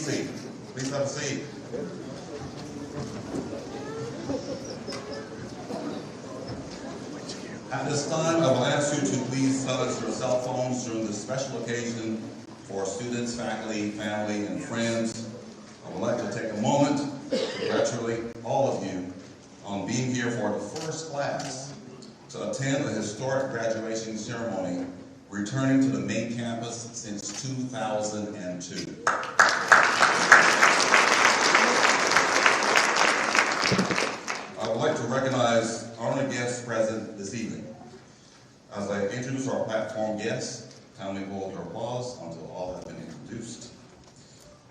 WKCTC. Please have a seat. At this time, I will ask you to please silence your cell phones during this special occasion for students, faculty, family, and friends. I would like to take a moment to congratulate all of you on being here for the first class to attend the historic graduation ceremony, returning to the main campus since 2002. I would like to recognize honored guests present this evening. As I introduce our platform guests, kindly hold your applause until all have been introduced.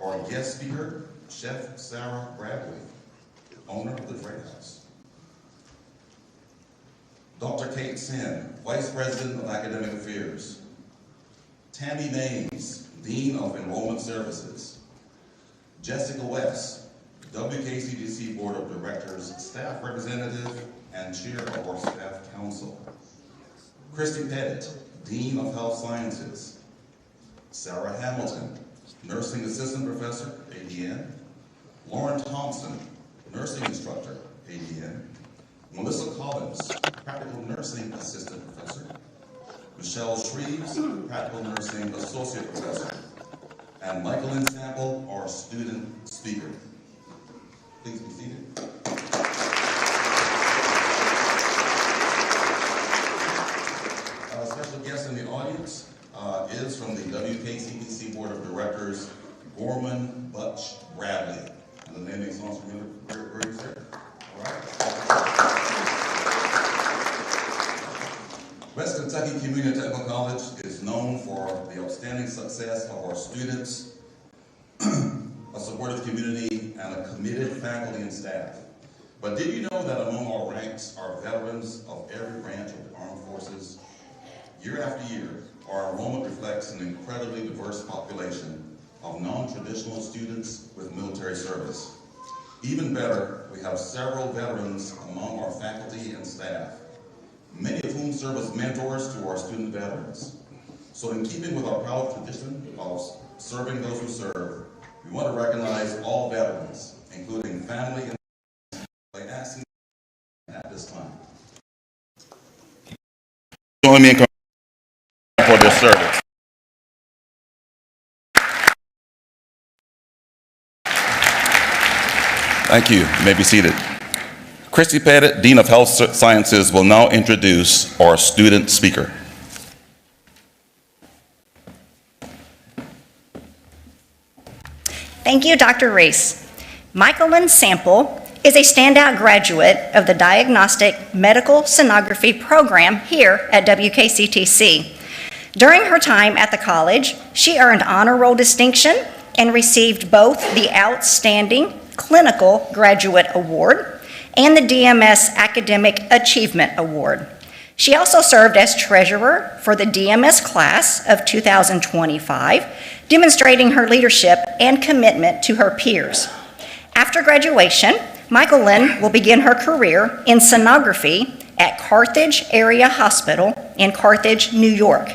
Our guest speaker, Chef Sara Bradley, owner of the Trade House. Dr. Kate Sin, Vice President of Academic Affairs. Tammy Maines, Dean of Enrollment Services. Jessica West, WKCTC Board of Directors, Staff Representative, and Chair of our Staff Council. Christy Pettit, Dean of Health Sciences. Sarah Hamilton, Nursing Assistant Professor, ADN. Lauren Thompson, Nursing Instructor, ADN. Melissa Collins, Practical Nursing Assistant Professor. Michelle Shreves, Practical Nursing Associate Professor. And Michaelyn Sample, our student speaker. Please be seated. A special guest in the audience is from the WKCTC Board of Directors, Gorman Butch Bradley. And the name makes sounds familiar. Where is it? All right. West Kentucky Community Technical College is known for the outstanding success of our students, a supportive community, and a committed faculty and staff. But did you know that among our ranks are veterans of every branch of the armed forces? Year after year, our enrollment reflects an incredibly diverse population of non-traditional students with military service. Even better, we have several veterans among our faculty and staff, many of whom serve as mentors to our student veterans. So in keeping with our proud tradition of serving those who serve, we want to recognize all veterans, including family and by asking at this time. Join me in for their service. Thank you. You may be seated. Christy Pettit, Dean of Health Sciences, will now introduce our student speaker. Thank you, Dr. Reese. Michaelyn Sample is a standout graduate of the Diagnostic Medical Sonography program here at WKCTC. During her time at the college, she earned honor roll distinction and received both the Outstanding Clinical Graduate Award and the DMS Academic Achievement Award. She also served as treasurer for the DMS class of 2025, demonstrating her leadership and commitment to her peers. After graduation, Michaelyn will begin her career in sonography at Carthage Area Hospital in Carthage, New York.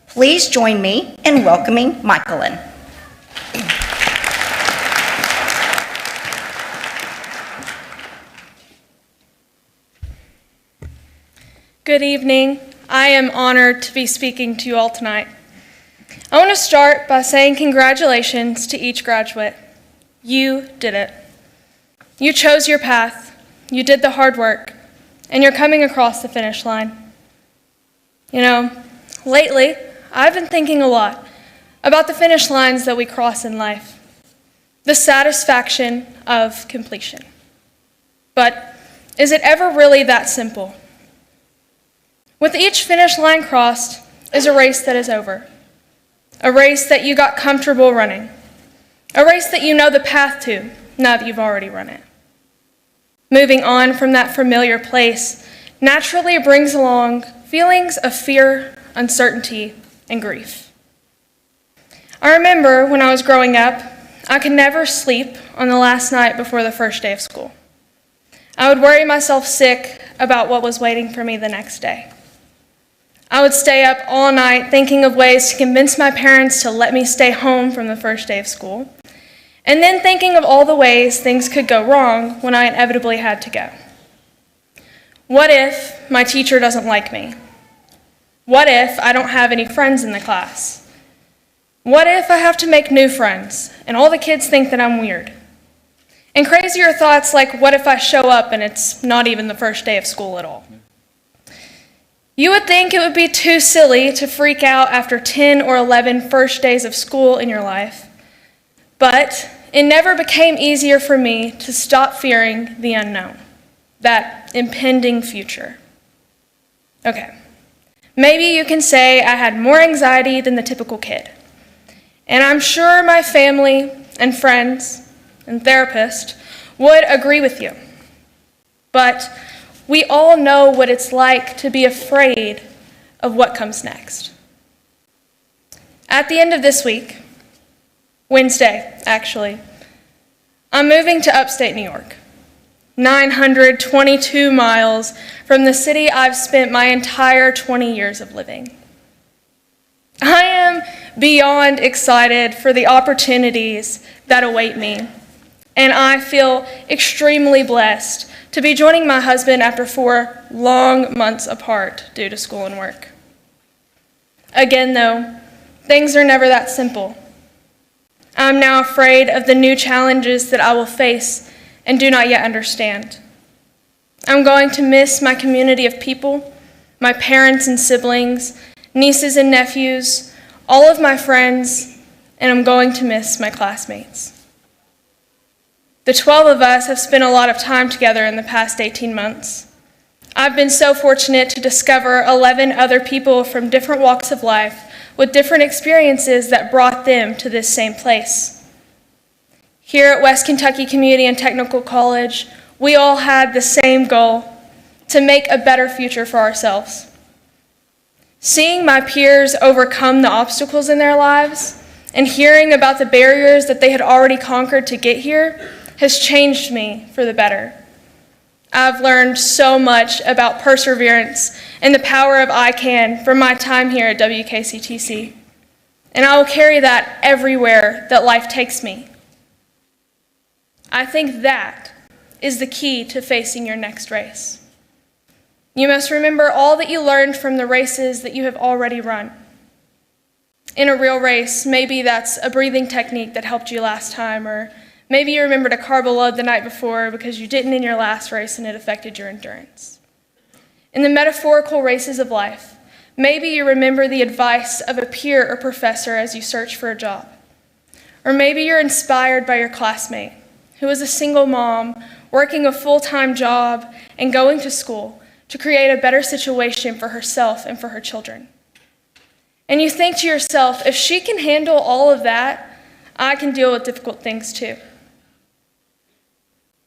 Please join me in welcoming Michaelyn. Good evening. I am honored to be speaking to you all tonight. I want to start by saying congratulations to each graduate. You did it. You chose your path, you did the hard work, and you're coming across the finish line. You know, lately, I've been thinking a lot about the finish lines that we cross in life, the satisfaction of completion. But is it ever really that simple? With each finish line crossed is a race that is over, a race that you got comfortable running, a race that you know the path to now that you've already run it. Moving on from that familiar place naturally brings along feelings of fear, uncertainty, and grief. I remember when I was growing up, I could never sleep on the last night before the first day of school. I would worry myself sick about what was waiting for me the next day. I would stay up all night thinking of ways to convince my parents to let me stay home from the first day of school. and then thinking of all the ways things could go wrong when I inevitably had to go. What if my teacher doesn't like me? What if I don't have any friends in the class? What if I have to make new friends and all the kids think that I'm weird? And crazier thoughts like, what if I show up and it's not even the first day of school at all? You would think it would be too silly to freak out after 10 or 11 first days of school in your life, but it never became easier for me to stop fearing the unknown, that impending future. Okay, maybe you can say I had more anxiety than the typical kid. And I'm sure my family and friends and therapist would agree with you. But we all know what it's like to be afraid of what comes next. At the end of this week, Wednesday, actually, I'm moving to upstate New York, 922 miles from the city I've spent my entire 20 years of living. I am beyond excited for the opportunities that await me, and I feel extremely blessed to be joining my husband after 4 long months apart due to school and work. Again, though, things are never that simple. I'm now afraid of the new challenges that I will face and do not yet understand. I'm going to miss my community of people, my parents and siblings, nieces and nephews, all of my friends, and I'm going to miss my classmates. The 12 of us have spent a lot of time together in the past 18 months. I've been so fortunate to discover 11 other people from different walks of life with different experiences that brought them to this same place. Here at West Kentucky Community and Technical College, we all had the same goal: to make a better future for ourselves. Seeing my peers overcome the obstacles in their lives and hearing about the barriers that they had already conquered to get here has changed me for the better. I've learned so much about perseverance and the power of I can from my time here at WKCTC, and I will carry that everywhere that life takes me. I think that is the key to facing your next race. You must remember all that you learned from the races that you have already run. In a real race, maybe that's a breathing technique that helped you last time, or maybe you remembered a carb load the night before because you didn't in your last race and it affected your endurance. In the metaphorical races of life, maybe you remember the advice of a peer or professor as you search for a job. Or maybe you're inspired by your classmate who is a single mom working a full-time job and going to school to create a better situation for herself and for her children. And you think to yourself, if she can handle all of that, I can deal with difficult things too.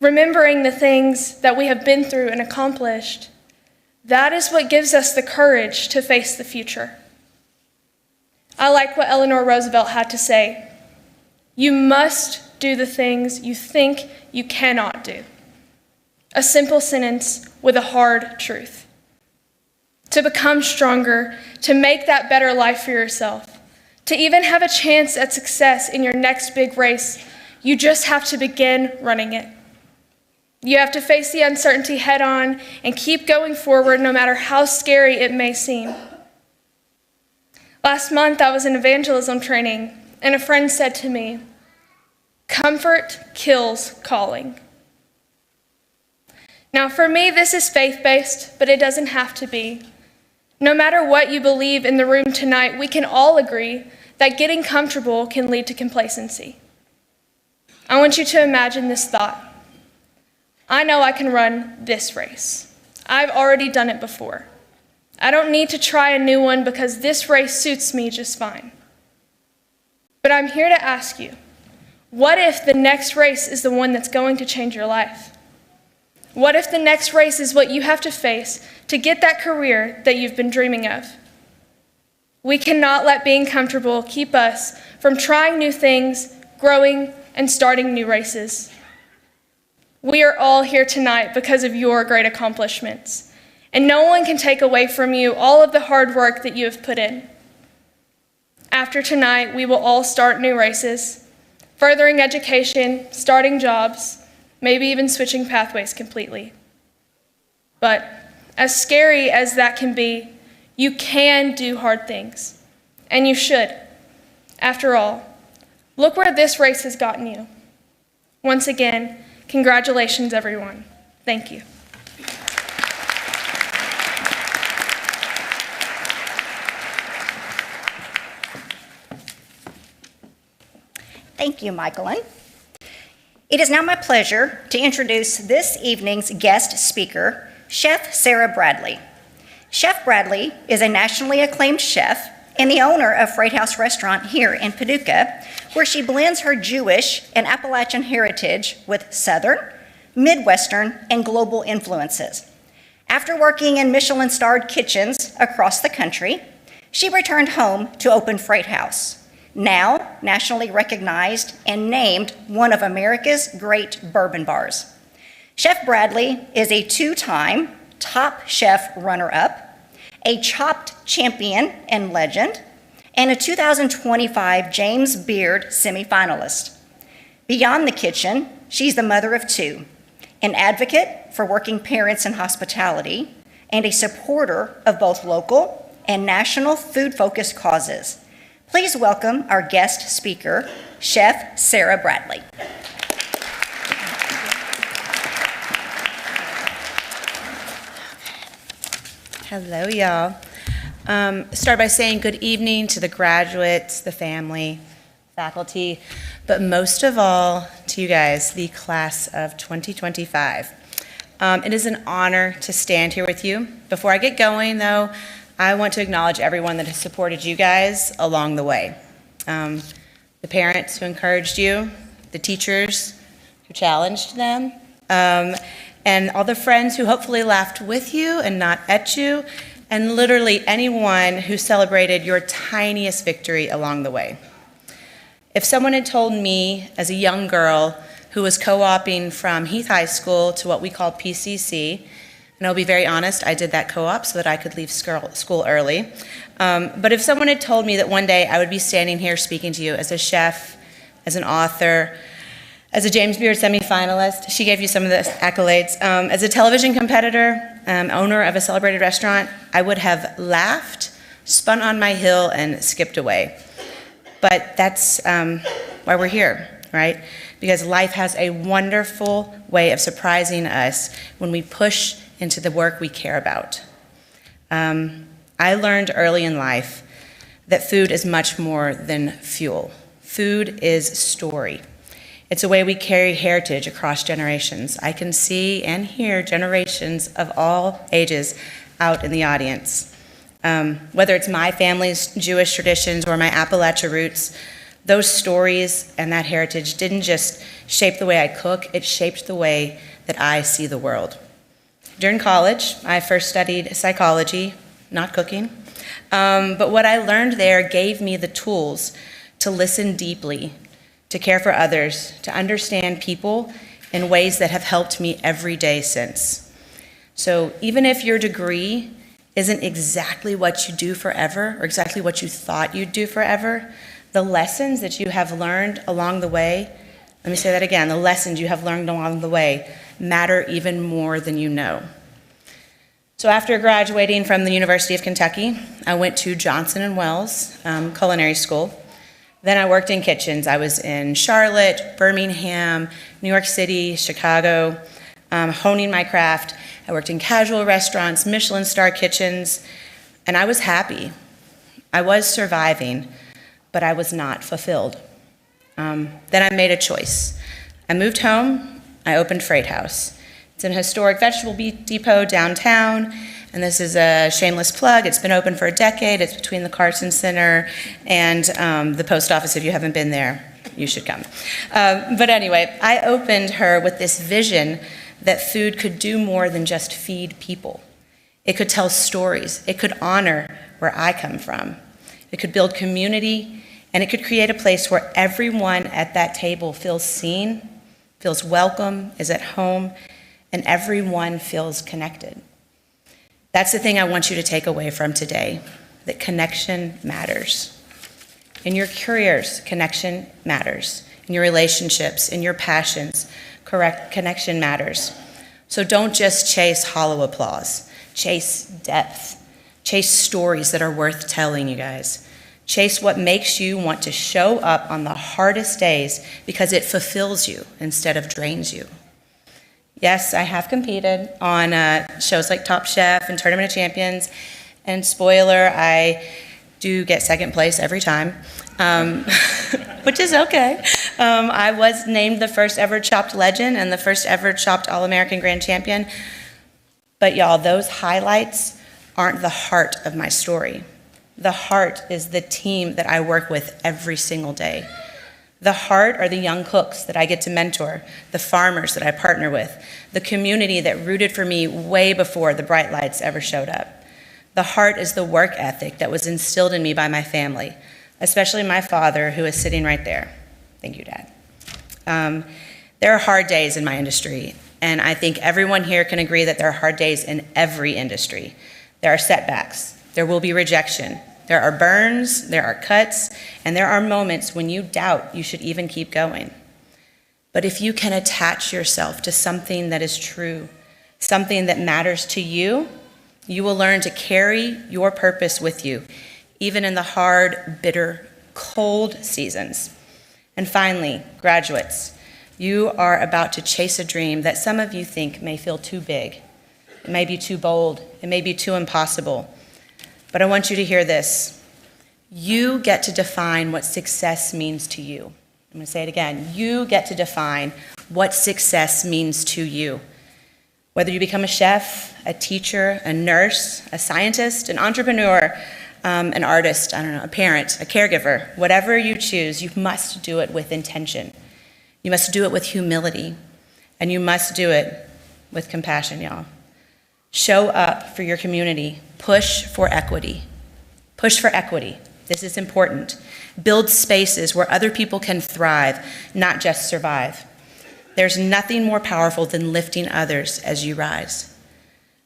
Remembering the things that we have been through and accomplished, that is what gives us the courage to face the future. I like what Eleanor Roosevelt had to say: you must do the things you think you cannot do. A simple sentence with a hard truth. To become stronger, to make that better life for yourself, to even have a chance at success in your next big race, you just have to begin running it. You have to face the uncertainty head on and keep going forward no matter how scary it may seem. Last month I was in evangelism training and a friend said to me, "Comfort kills calling." Now for me, this is faith-based, but it doesn't have to be. No matter what you believe in the room tonight, we can all agree that getting comfortable can lead to complacency. I want you to imagine this thought. I know I can run this race. I've already done it before. I don't need to try a new one because this race suits me just fine. But I'm here to ask you, what if the next race is the one that's going to change your life? What if the next race is what you have to face to get that career that you've been dreaming of? We cannot let being comfortable keep us from trying new things, growing, and starting new races. We are all here tonight because of your great accomplishments, and no one can take away from you all of the hard work that you have put in. After tonight, we will all start new races. furthering education, starting jobs, maybe even switching pathways completely. But as scary as that can be, you can do hard things, and you should. After all, look where this race has gotten you. Once again, congratulations, everyone. Thank you. Thank you, Michaelyn. It is now my pleasure to introduce this evening's guest speaker, Chef Sara Bradley. Chef Bradley is a nationally acclaimed chef and the owner of Freight House Restaurant here in Paducah, where she blends her Jewish and Appalachian heritage with Southern, Midwestern, and global influences. After working in Michelin-starred kitchens across the country, she returned home to open Freight House, now nationally recognized and named one of America's great bourbon bars. Chef Bradley is a two-time Top Chef runner-up, a Chopped champion and legend, and a 2025 James Beard semifinalist. Beyond the kitchen, she's the mother of two, an advocate for working parents in hospitality, and a supporter of both local and national food-focused causes. Please welcome our guest speaker, Chef Sara Bradley. Hello, y'all. Start by saying good evening to the graduates, the family, faculty, but most of all to you guys, the class of 2025. It is an honor to stand here with you. Before I get going, though, I want to acknowledge everyone that has supported you guys along the way. The parents who encouraged you, the teachers who challenged them, and all the friends who hopefully laughed with you and not at you, and literally anyone who celebrated your tiniest victory along the way. If someone had told me as a young girl who was co-oping from Heath High School to what we call PCC, and I'll be very honest, I did that co-op so that I could leave school early. But if someone had told me that one day I would be standing here speaking to you as a chef, as an author, as a James Beard semifinalist, she gave you some of the accolades, as a television competitor, owner of a celebrated restaurant, I would have laughed, spun on my hill, and skipped away. But that's why we're here, right? Because life has a wonderful way of surprising us when we push into the work we care about. I learned early in life that food is much more than fuel. Food is story. It's a way we carry heritage across generations. I can see and hear generations of all ages out in the audience. Whether it's my family's Jewish traditions or my Appalachia roots, those stories and that heritage didn't just shape the way I cook, it shaped the way that I see the world. During college, I first studied psychology, not cooking, but what I learned there gave me the tools to listen deeply, to care for others, to understand people in ways that have helped me every day since. So even if your degree isn't exactly what you do forever or exactly what you thought you'd do forever, the lessons that you have learned along the way, let me say that again, the lessons you have learned along the way matter even more than you know. So after graduating from the University of Kentucky, I went to Johnson & Wells Culinary School. Then I worked in kitchens. I was in Charlotte, Birmingham, New York City, Chicago, honing my craft. I worked in casual restaurants, Michelin-star kitchens, and I was happy. I was surviving, but I was not fulfilled. Then I made a choice. I moved home, I opened Freight House. It's an historic vegetable depot downtown, and this is a shameless plug. It's been open for a decade. It's between the Carson Center and the post office. If you haven't been there, you should come. But anyway, I opened her with this vision that food could do more than just feed people. It could tell stories. It could honor where I come from. It could build community, and it could create a place where everyone at that table feels seen, feels welcome, is at home, and everyone feels connected. That's the thing I want you to take away from today, that connection matters. In your careers, connection matters. in your relationships, in your passions. Correct connection matters. So don't just chase hollow applause. Chase depth. Chase stories that are worth telling, you guys. Chase what makes you want to show up on the hardest days because it fulfills you instead of drains you. Yes, I have competed on shows like Top Chef and Tournament of Champions, and spoiler, I do get second place every time, which is okay. I was named the first ever Chopped Legend and the first ever Chopped All-American Grand Champion, but y'all, those highlights aren't the heart of my story. The heart is the team that I work with every single day. The heart are the young cooks that I get to mentor, the farmers that I partner with, the community that rooted for me way before the bright lights ever showed up. The heart is the work ethic that was instilled in me by my family, especially my father, who is sitting right there. Thank you, Dad. There are hard days in my industry, and I think everyone here can agree that there are hard days in every industry. There are setbacks, there will be rejection, there are burns, there are cuts, and there are moments when you doubt you should even keep going. But if you can attach yourself to something that is true, something that matters to you, you will learn to carry your purpose with you, even in the hard, bitter, cold seasons. And finally, graduates, you are about to chase a dream that some of you think may feel too big. It may be too bold. It may be too impossible. But I want you to hear this. You get to define what success means to you. I'm going to say it again. You get to define what success means to you. Whether you become a chef, a teacher, a nurse, a scientist, an entrepreneur, an artist, a parent, a caregiver, whatever you choose, you must do it with intention. You must do it with humility, and you must do it with compassion, y'all. Show up for your community. Push for equity. Push for equity. This is important. Build spaces where other people can thrive, not just survive. There's nothing more powerful than lifting others as you rise.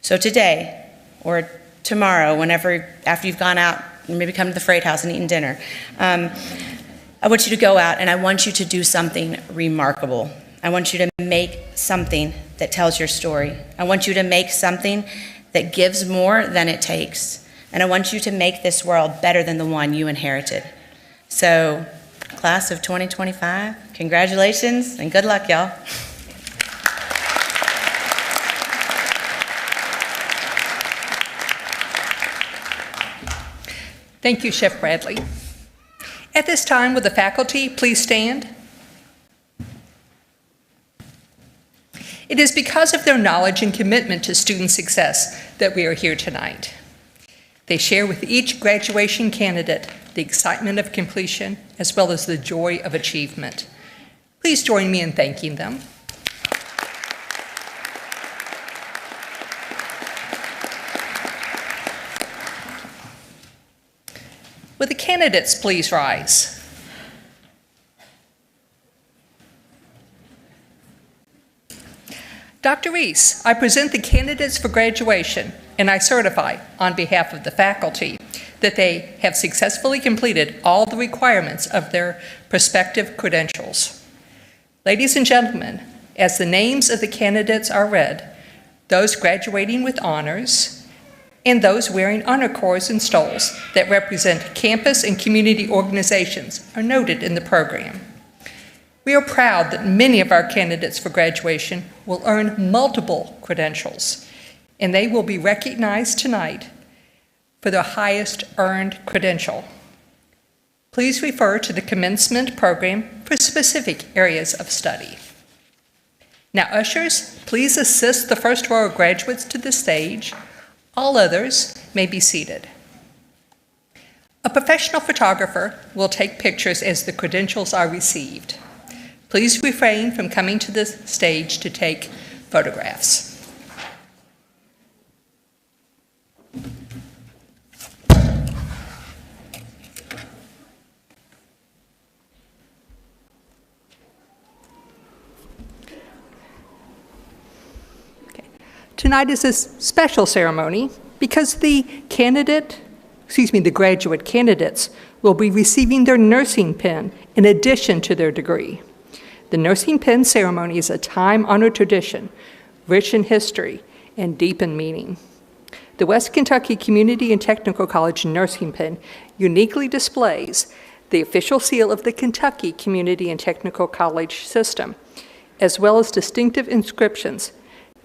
So today, or tomorrow, after you've gone out and maybe come to the Freight House and eaten dinner, I want you to go out and I want you to do something remarkable. I want you to make something that tells your story. I want you to make something that gives more than it takes. And I want you to make this world better than the one you inherited. So, class of 2025, congratulations and good luck, y'all. Thank you, Chef Bradley. At this time, will the faculty please stand? It is because of their knowledge and commitment to student success that we are here tonight. They share with each graduation candidate the excitement of completion as well as the joy of achievement. Please join me in thanking them. Will the candidates please rise? Dr. Reese, I present the candidates for graduation, and I certify on behalf of the faculty that they have successfully completed all the requirements of their prospective credentials. Ladies and gentlemen, as the names of the candidates are read, those graduating with honors and those wearing honor cords and stoles that represent campus and community organizations are noted in the program. We are proud that many of our candidates for graduation will earn multiple credentials, and they will be recognized tonight for their highest earned credential. Please refer to the commencement program for specific areas of study. Now, ushers, please assist the first row of graduates to the stage. All others may be seated. A professional photographer will take pictures as the credentials are received. Please refrain from coming to the stage to take photographs. Tonight is a special ceremony because the graduate candidates will be receiving their nursing pin in addition to their degree. The nursing pin ceremony is a time-honored tradition, rich in history and deep in meaning. The West Kentucky Community and Technical College nursing pin uniquely displays the official seal of the Kentucky Community and Technical College system, as well as distinctive inscriptions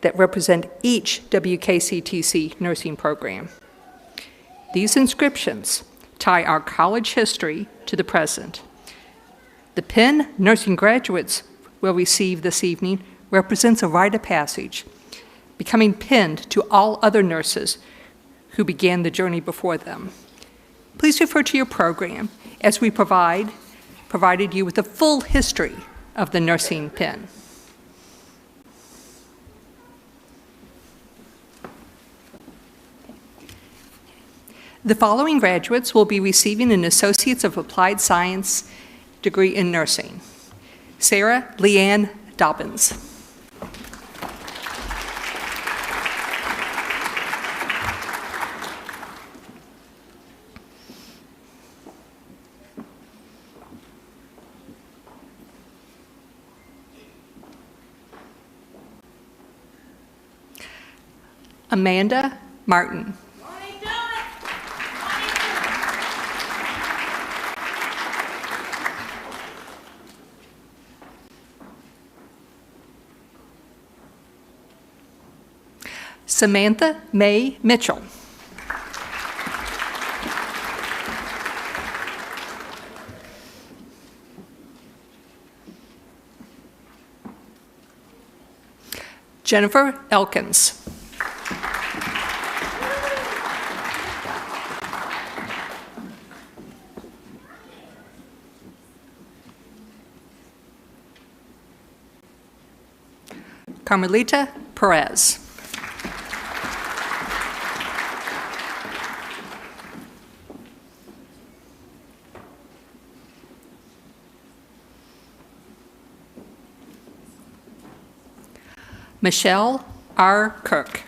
that represent each WKCTC nursing program. These inscriptions tie our college history to the present. The pin nursing graduates will receive this evening represents a rite of passage, becoming pinned to all other nurses who began the journey before them. Please refer to your program as we provided you with a full history of the nursing pin. The following graduates will be receiving an Associates of Applied Science degree in nursing. Sara Leanne Dobbins. Amanda Martin. Samantha Mae Mitchell. Jennifer Elkins. Carmelita Perez. Michelle R. Kirk.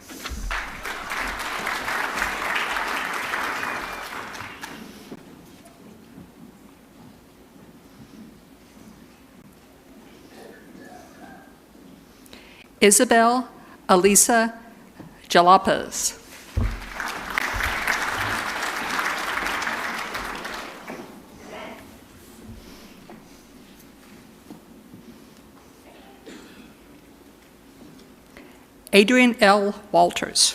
Isabel Elisa Jalapas. Adrian L. Walters.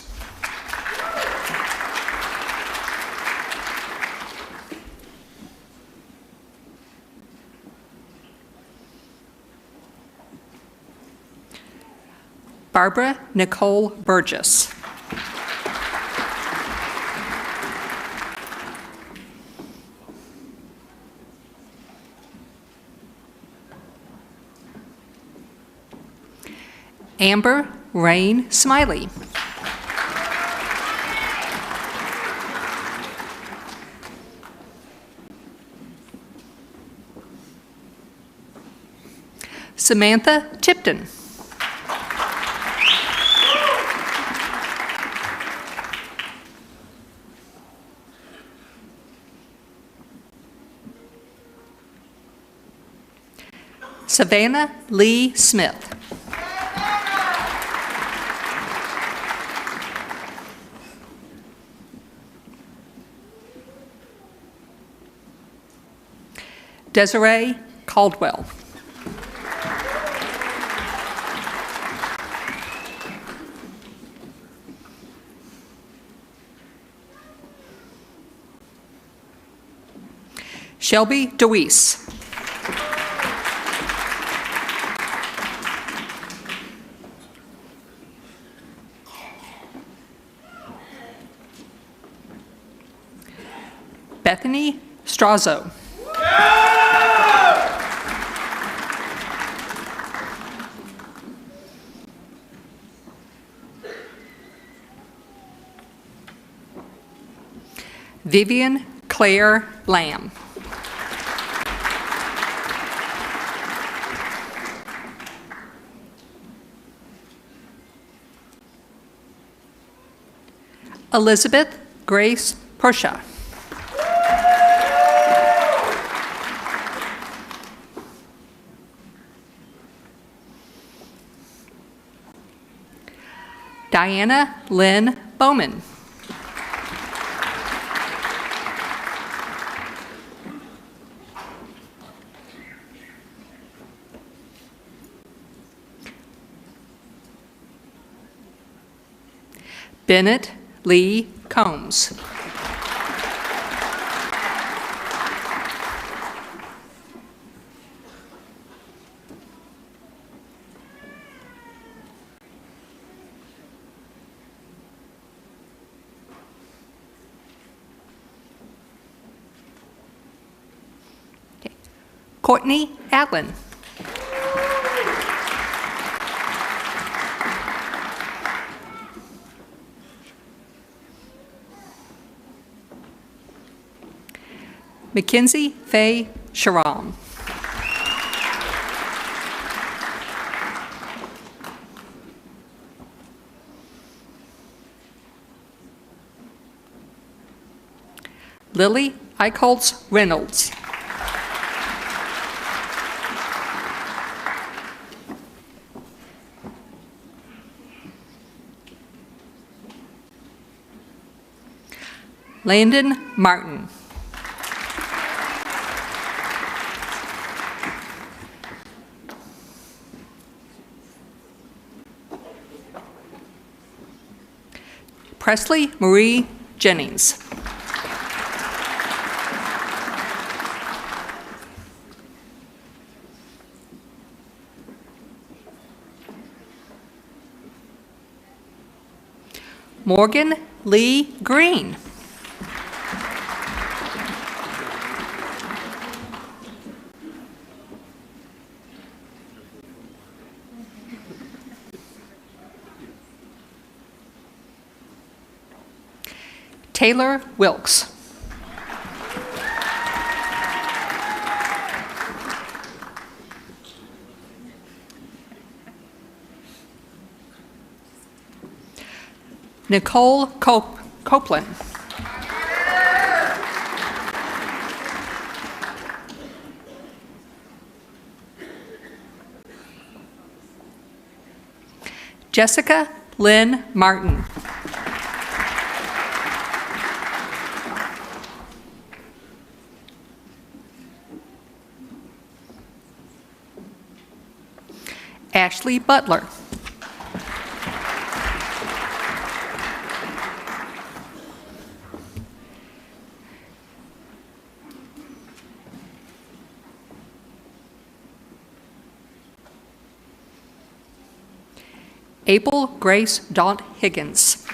Barbara Nicole Burgess. Amber Rain Smiley. Samantha Tipton. Savannah Lee Smith. Desiree Caldwell. Shelby DeWeese. Bethany Strazo. Vivian Claire Lamb. Elizabeth Grace Persha. Diana Lynn Bowman. Bennett Lee Combs. Courtney Allen. Mackenzie Faye Sharam. Lily Eichholz Reynolds. Landon Martin. Presley Marie Jennings. Morgan Lee Green. Taylor Wilkes. Nicole Copeland. Jessica Lynn Martin. Ashley Butler. April Grace Daunt Higgins.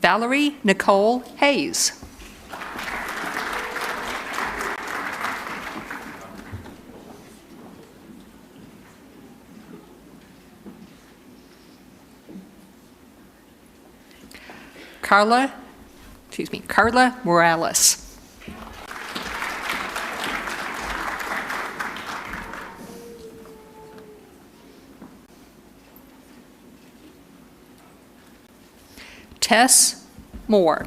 Valerie Nicole Hayes. Carla Morales. Tess Moore.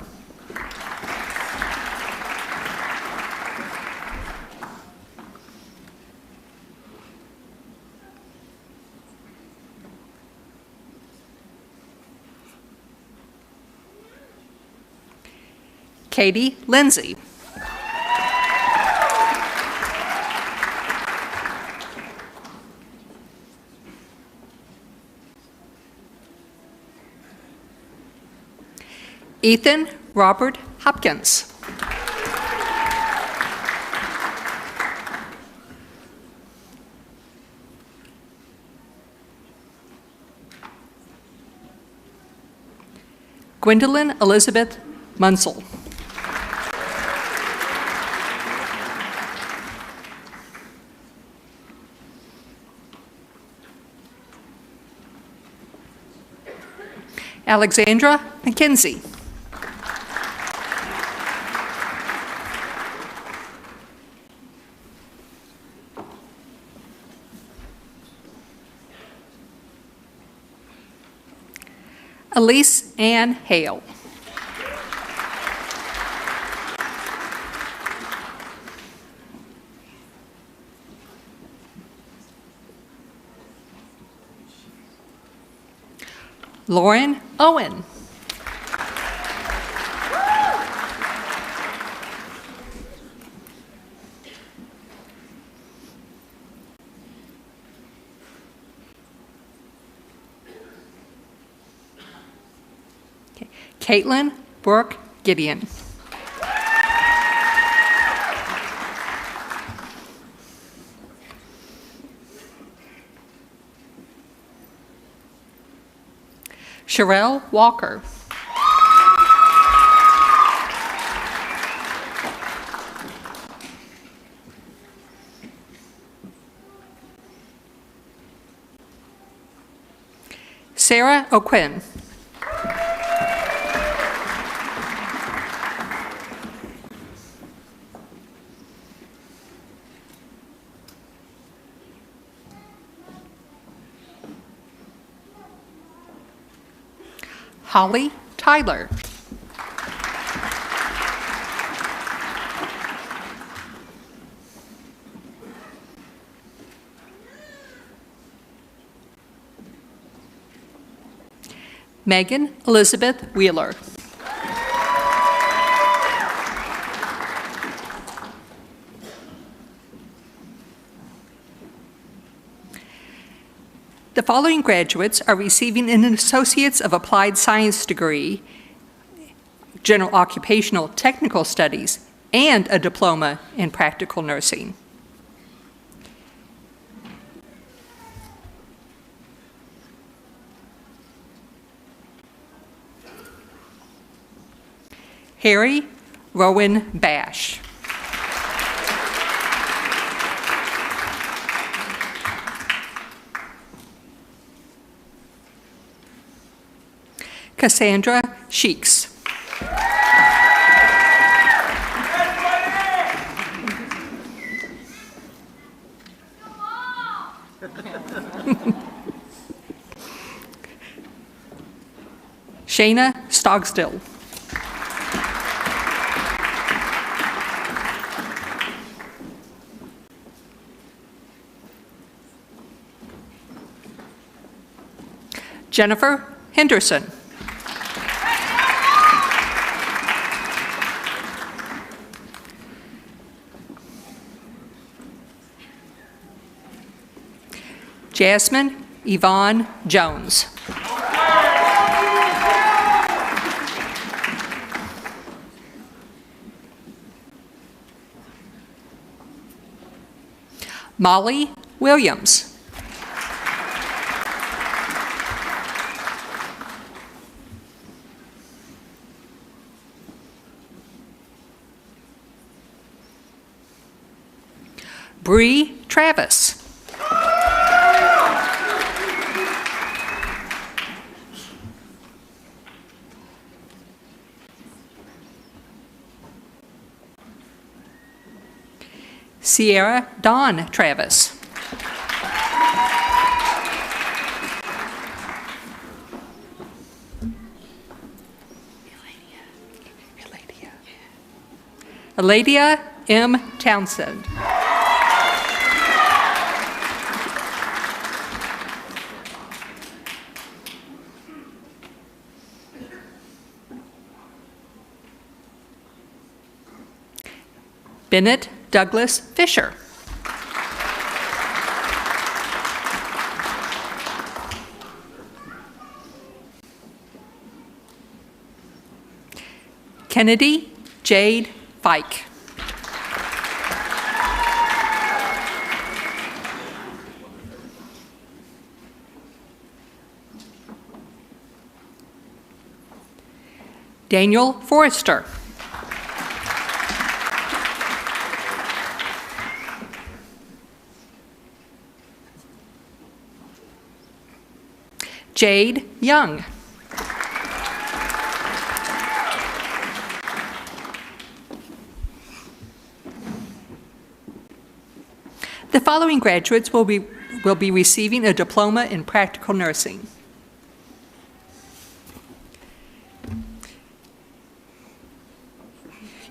Katie Lindsay. Ethan Robert Hopkins. Gwendolyn Elizabeth Munsell. Alexandra McKenzie. Elise Ann Hale. Lauren Owen. Caitlin Brooke Gideon. Sherelle Walker. Sara O'Quinn. Holly Tyler. Megan Elizabeth Wheeler. The following graduates are receiving an Associates of Applied Science degree, General Occupational Technical Studies, and a diploma in practical nursing. Harry Rowan Bash. Cassandra Sheeks. Shayna Stogstill. Jennifer Henderson. Jasmine Yvonne Jones. Molly Williams. Bree Travis. Sierra Dawn Travis. Eladia M. Townsend. Bennett Douglas Fisher. Kennedy Jade Fike. Daniel Forrester. Jade Young. The following graduates will be receiving a diploma in practical nursing.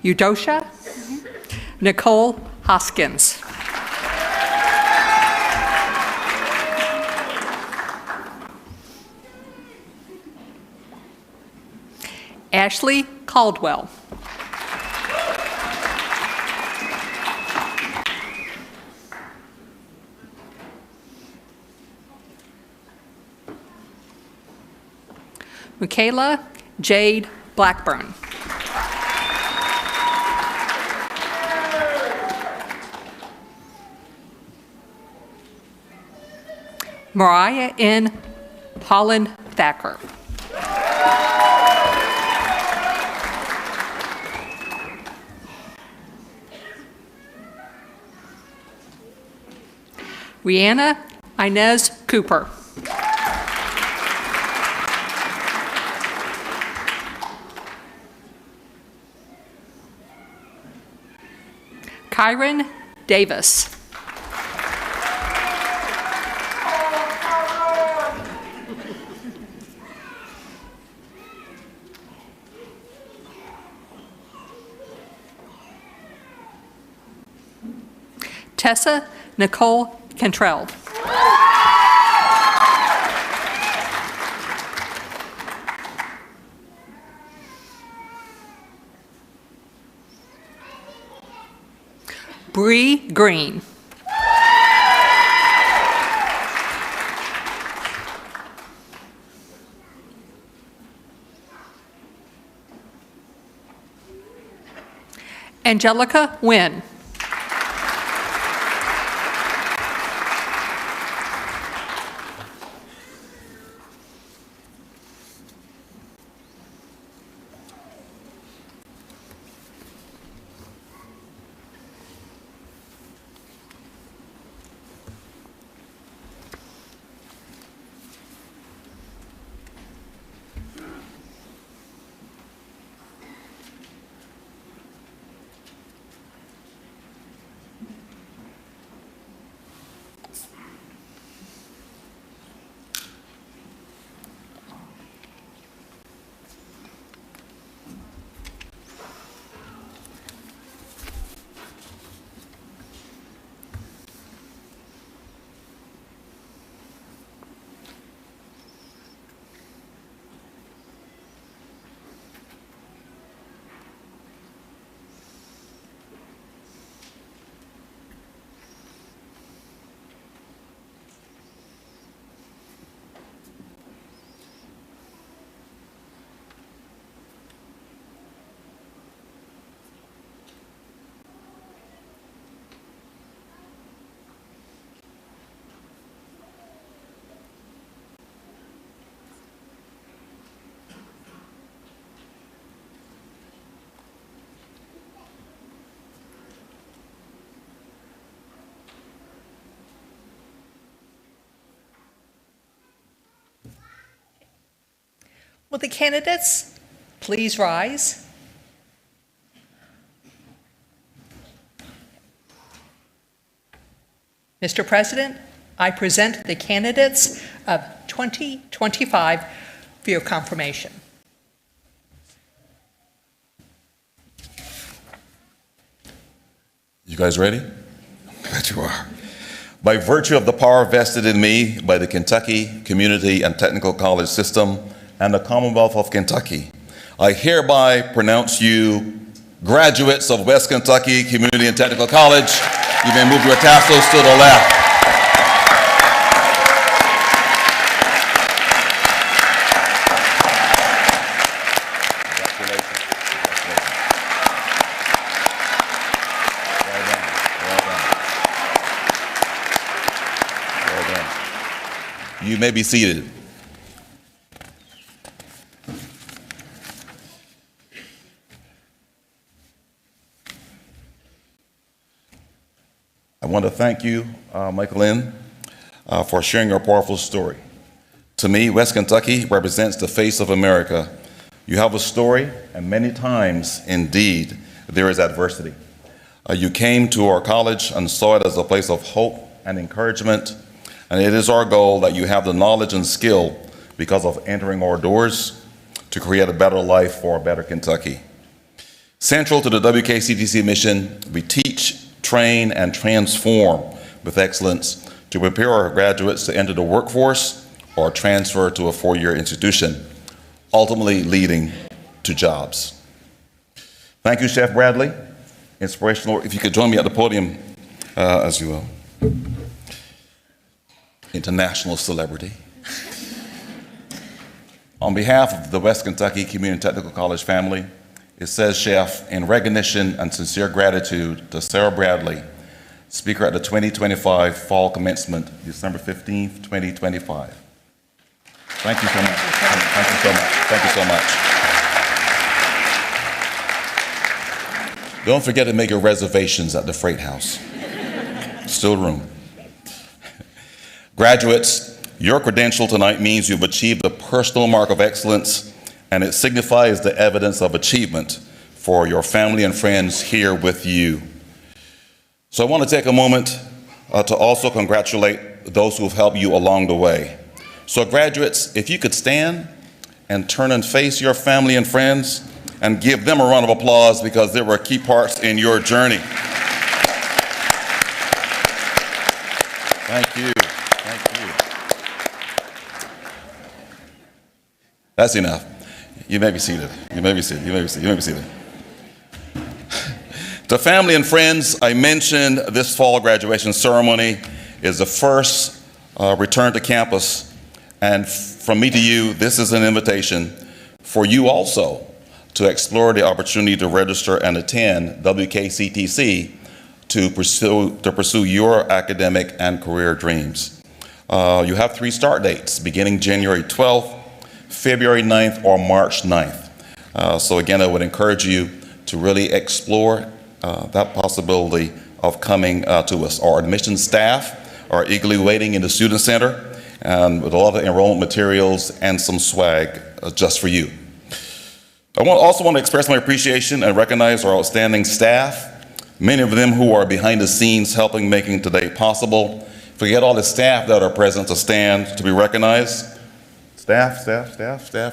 Eudosha Nicole Hoskins. Ashley Caldwell. Michaela Jade Blackburn. Mariah N. Holland Thacker. Rihanna Inez Cooper. Kyron Davis. Tessa Nicole Cantrell. Bree Green. Angelica Wynn. Will the candidates please rise? Mr. President, I present the candidates of 2025 for your confirmation. You guys ready? I'm glad you are. By virtue of the power vested in me by the Kentucky Community and Technical College System and the Commonwealth of Kentucky, I hereby pronounce you graduates of West Kentucky Community and Technical College. You may move your tassels to the left. You may be seated. I want to thank you, Michaelyn, for sharing your powerful story. To me, West Kentucky represents the face of America. You have a story, and many times, indeed, there is adversity. You came to our college and saw it as a place of hope and encouragement. And it is our goal that you have the knowledge and skill because of entering our doors to create a better life for a better Kentucky. Central to the WKCTC mission, we teach, train, and transform with excellence to prepare our graduates to enter the workforce or transfer to a four-year institution, ultimately leading to jobs. Thank you, Chef Bradley. Inspirational. If you could join me at the podium as you will. International celebrity. On behalf of the West Kentucky Community Technical College family, it says, Chef, in recognition and sincere gratitude to Sara Bradley, speaker at the 2025 Fall Commencement, December 15th, 2025. Thank you so much. Thank you so much. Thank you so much. Don't forget to make your reservations at the Freight House. Still room. Graduates, your credential tonight means you've achieved a personal mark of excellence, and it signifies the evidence of achievement for your family and friends here with you. So I want to take a moment to also congratulate those who have helped you along the way. So graduates, if you could stand and turn and face your family and friends and give them a round of applause because they were key parts in your journey. Thank you. Thank you. That's enough. You may be seated. You may be seated. You may be seated. You may be seated. To family and friends, I mentioned this fall graduation ceremony is the first return to campus. And from me to you, this is an invitation for you also to explore the opportunity to register and attend WKCTC to pursue your academic and career dreams. You have 3 start dates, beginning January 12th, February 9th, or March 9th. So again, I would encourage you to really explore that possibility of coming to us. Our admissions staff are eagerly waiting in the Student Center and with a lot of enrollment materials and some swag just for you. I also want to express my appreciation and recognize our outstanding staff, many of them who are behind the scenes helping making today possible. Forget all the staff that are present to stand to be recognized. Staff,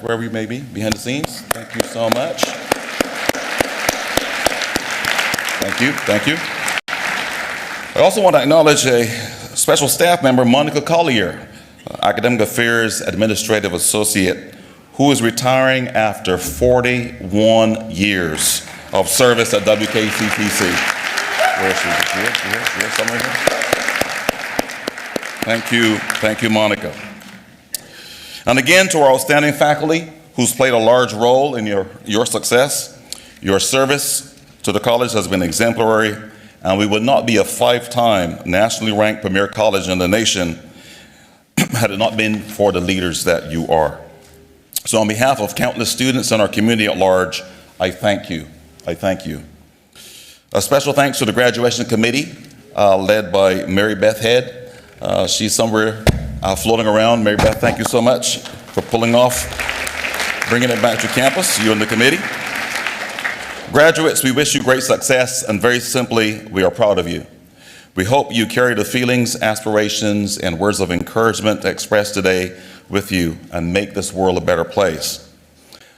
wherever you may be, behind the scenes, thank you so much. Thank you. I also want to acknowledge a special staff member, Monica Collier, Academic Affairs Administrative Associate, who is retiring after 41 years of service at WKCTC. Where is she? Here, somewhere here. Thank you, Monica. And again, to our outstanding faculty who's played a large role in your success, your service to the college has been exemplary, and we would not be a 5-time nationally ranked premier college in the nation had it not been for the leaders that you are. So on behalf of countless students and our community at large, I thank you. A special thanks to the graduation committee led by Mary Beth Head. She's somewhere floating around. Mary Beth, thank you so much for pulling off, bringing it back to campus, you and the committee. Graduates, we wish you great success, and very simply, we are proud of you. We hope you carry the feelings, aspirations, and words of encouragement expressed today with you and make this world a better place.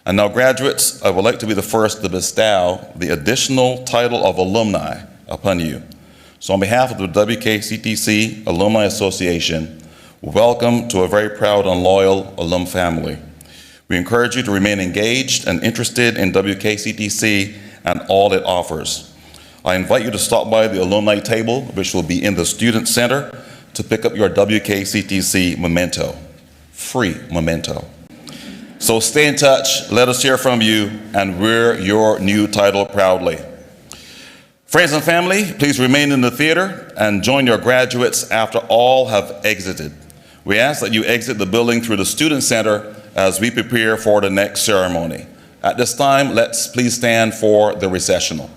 And now, graduates, I would like to be the first to bestow the additional title of alumni upon you. So on behalf of the WKCTC Alumni Association, welcome to a very proud and loyal alum family. We encourage you to remain engaged and interested in WKCTC and all it offers. I invite you to stop by the alumni table, which will be in the Student Center, to pick up your WKCTC memento, free memento. So stay in touch, let us hear from you, and wear your new title proudly. Friends and family, please remain in the theater and join your graduates after all have exited. We ask that you exit the building through the Student Center as we prepare for the next ceremony. At this time, let's please stand for the recessional.